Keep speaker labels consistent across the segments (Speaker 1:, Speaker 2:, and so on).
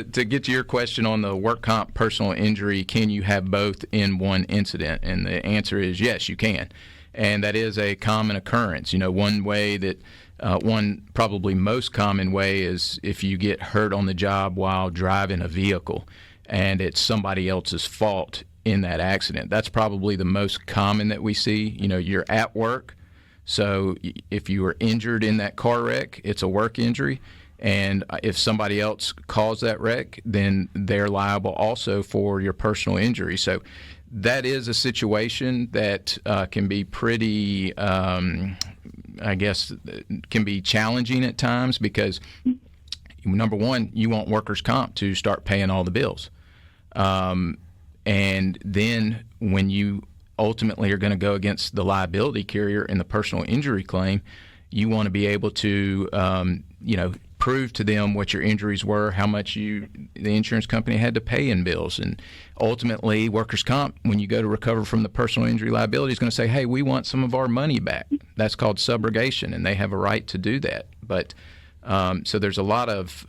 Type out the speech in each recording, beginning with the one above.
Speaker 1: To get to your question on the work comp personal injury, can you have both in one incident? And the answer is yes, you can. And that is a common occurrence. One way that one probably most common way is if you get hurt on the job while driving a vehicle and it's somebody else's fault in that accident. That's probably the most common that we see. You're at work, so if you were injured in that car wreck, it's a work injury. And if somebody else caused that wreck, then they're liable also for your personal injury. So that is a situation that can be pretty, can be challenging at times because, number one, you want workers' comp to start paying all the bills. And then when you ultimately are going to go against the liability carrier in the personal injury claim, you want to be able to, prove to them what your injuries were, how much the insurance company had to pay in bills. And ultimately, workers' comp, when you go to recover from the personal injury liability, is going to say, hey, we want some of our money back. That's called subrogation, and they have a right to do that. But so there's a lot of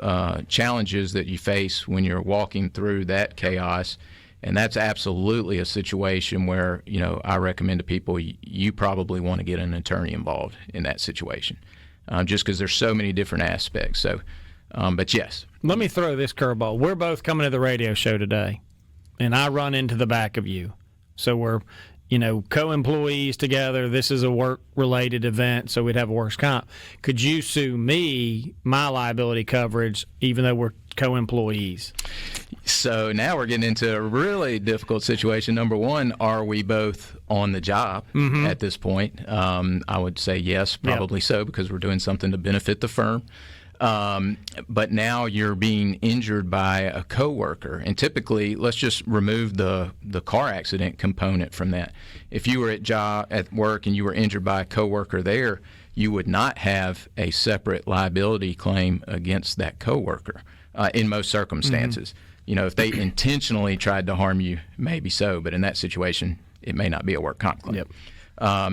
Speaker 1: challenges that you face when you're walking through that chaos. And that's absolutely a situation where, I recommend to people, you probably want to get an attorney involved in that situation. Just because there's so many different aspects. So, but yes.
Speaker 2: Let me throw this curveball. We're both coming to the radio show today, and I run into the back of you. So we're, co-employees together. This is a work-related event, so we'd have a workers' comp. Could you sue me, my liability coverage, even though we're co-employees?
Speaker 1: So now we're getting into a really difficult situation. Number one, are we both on the job at this point? I would say yes, probably so, because we're doing something to benefit the firm. But now you're being injured by a coworker, and typically, let's just remove the car accident component from that. If you were at work and you were injured by a coworker there, you would not have a separate liability claim against that coworker in most circumstances. If they intentionally tried to harm you, maybe so, but in that situation, it may not be a work comp claim.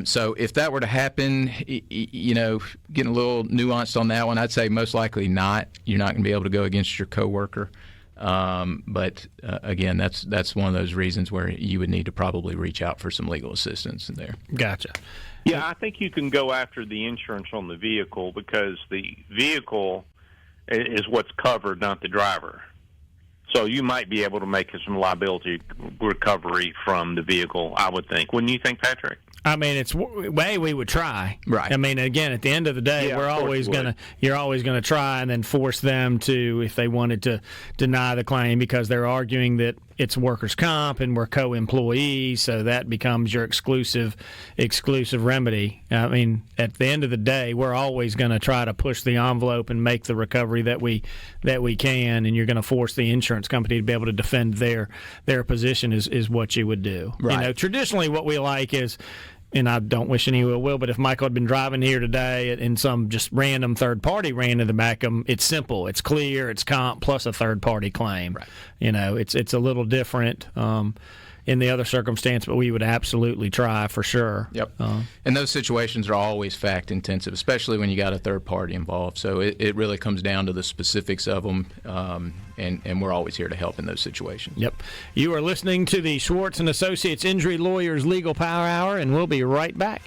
Speaker 1: So if that were to happen, getting a little nuanced on that one, I'd say most likely not. You're not going to be able to go against your coworker. But again, that's one of those reasons where you would need to probably reach out for some legal assistance in there.
Speaker 2: Gotcha.
Speaker 3: Yeah, I think you can go after the insurance on the vehicle because the vehicle is what's covered, not the driver. So you might be able to make some liability recovery from the vehicle, I would think. Wouldn't you think, Patrick?
Speaker 2: I mean, it's way we would try.
Speaker 1: Right.
Speaker 2: I mean, again, at the end of the day, you're always going to try and then force them to, if they wanted to deny the claim because they're arguing that it's workers' comp and we're co-employees, so that becomes your exclusive remedy. I mean, at the end of the day, we're always going to try to push the envelope and make the recovery that we can, and you're going to force the insurance company to be able to defend their position is what you would do.
Speaker 1: Right.
Speaker 2: Traditionally what we like is, and I don't wish any ill will, but if Michael had been driving here today and some just random third party ran in the back of him, it's simple. It's clear. It's comp plus a third party claim.
Speaker 1: Right.
Speaker 2: It's a little different in the other circumstance, but we would absolutely try for sure.
Speaker 1: Yep. And those situations are always fact intensive, especially when you got a third party involved. So it really comes down to the specifics of them, and we're always here to help in those situations.
Speaker 2: Yep. You are listening to the Schwartz and Associates Injury Lawyers Legal Power Hour, and we'll be right back.